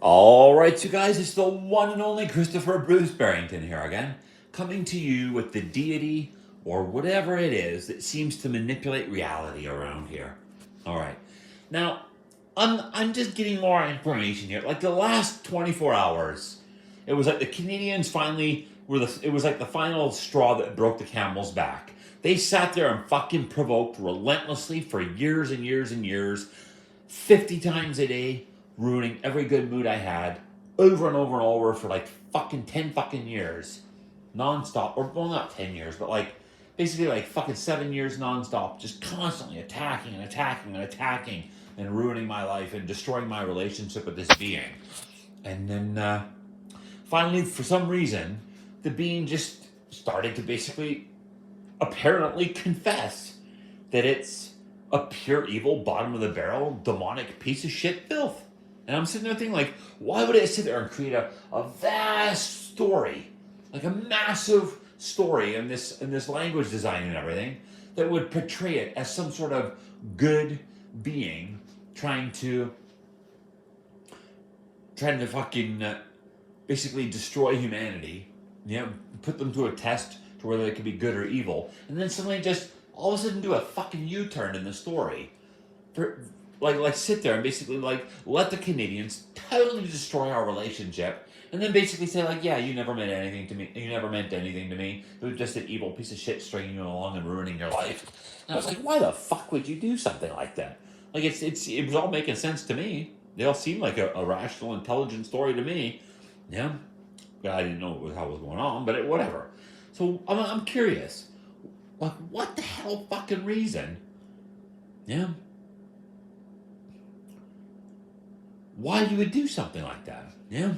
All right, you guys, it's the one and only Christopher Bruce Barrington here again, coming to you with the deity or whatever it is that seems to manipulate reality around here. All right, now I'm just getting more information here. Like the last 24 hours, it was like the Canadians finally were it was like the final straw that broke the camel's back. They sat there and fucking provoked relentlessly for years and years and years, 50 times a day, ruining every good mood I had over and over and over for like fucking 10 fucking years. Nonstop. Or, well, not 10 years, but like basically like fucking 7 years nonstop, just constantly attacking and attacking and attacking and ruining my life and destroying my relationship with this being. And then finally, for some reason, the being just started to basically apparently confess that it's a pure evil, bottom of the barrel, demonic piece of shit filth. And I'm sitting there thinking, like, why would it sit there and create a vast story, like a massive story in this language design and everything, that would portray it as some sort of good being trying to fucking basically destroy humanity, put them to a test to whether they could be good or evil, and then suddenly just all of a sudden do a fucking U-turn in the story, for like sit there and basically like let the Canadians totally destroy our relationship, and then basically say like, yeah, you never meant anything to me. You never meant anything to me. It was just an evil piece of shit stringing you along and ruining your life. And I was like, why the fuck would you do something like that? Like it was all making sense to me. They all seemed like a rational, intelligent story to me. Yeah, I didn't know how it was going on, but whatever. So I'm curious. Like, what the hell fucking reason? Yeah. Why you would do something like that? Yeah.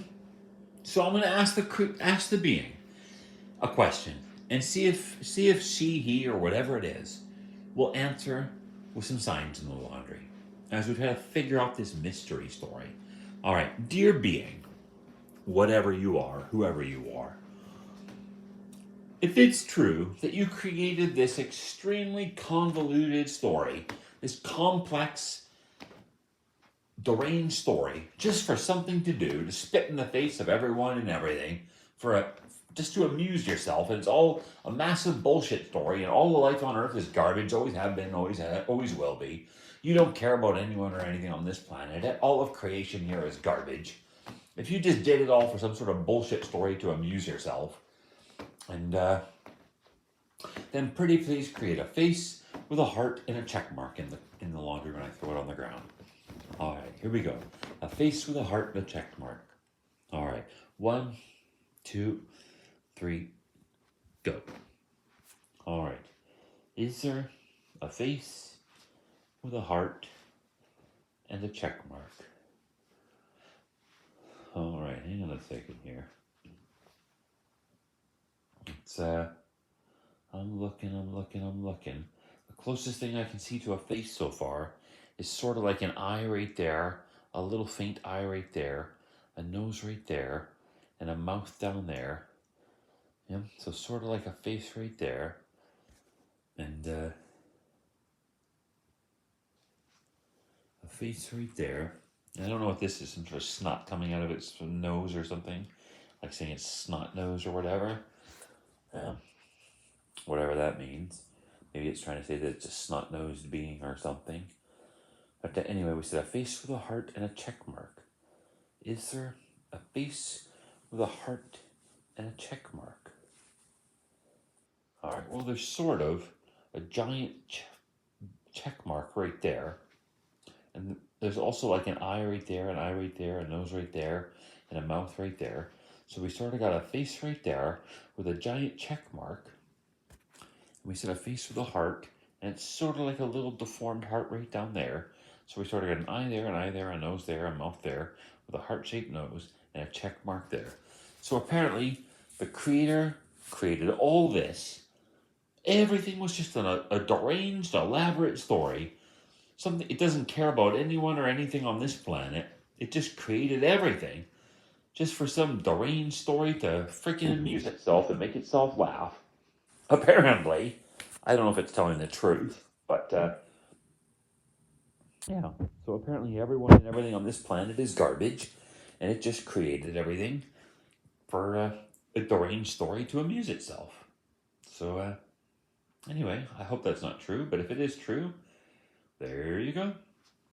So I'm gonna ask the being a question and see if she, he, or whatever it is will answer with some signs in the laundry as we try to figure out this mystery story. All right, dear being, whatever you are, whoever you are, if it's true that you created this extremely convoluted story, this complex, deranged story, just for something to do, to spit in the face of everyone and everything, just to amuse yourself, and it's all a massive bullshit story, and all the life on Earth is garbage, always have been, always will be. You don't care about anyone or anything on this planet. All of creation here is garbage. If you just did it all for some sort of bullshit story to amuse yourself, and then pretty please create a face with a heart and a check mark in the laundry when I throw it on the ground. All right, here we go. A face with a heart and a check mark. All right, 1, 2, 3, go. All right, is there a face with a heart and a check mark? All right, hang on a second here. It's I'm looking. The closest thing I can see to a face so far is sort of like an eye right there, a little faint eye right there, a nose right there, and a mouth down there. Yeah, so sort of like a face right there, and a face right there. I don't know what this is, some sort of snot coming out of its nose or something, like saying it's snot nose or whatever. Whatever that means. Maybe it's trying to say that it's a snot-nosed being or something. But anyway, we said a face with a heart and a check mark. Is there a face with a heart and a check mark? All right, well, there's sort of a giant check mark right there. And there's also like an eye right there, an eye right there, a nose right there, and a mouth right there. So we sort of got a face right there with a giant check mark. And we said a face with a heart, and it's sort of like a little deformed heart right down there. So we sort of got an eye there, an eye there, a nose there, a mouth there, with a heart-shaped nose and a check mark there. So apparently, the creator created all this. Everything was just a deranged, elaborate story. Something it doesn't care about anyone or anything on this planet. It just created everything just for some deranged story to freaking amuse itself and make itself laugh. Apparently, I don't know if it's telling the truth, but yeah. So apparently everyone and everything on this planet is garbage, and it just created everything for a deranged story to amuse itself. So, anyway, I hope that's not true, but if it is true, there you go.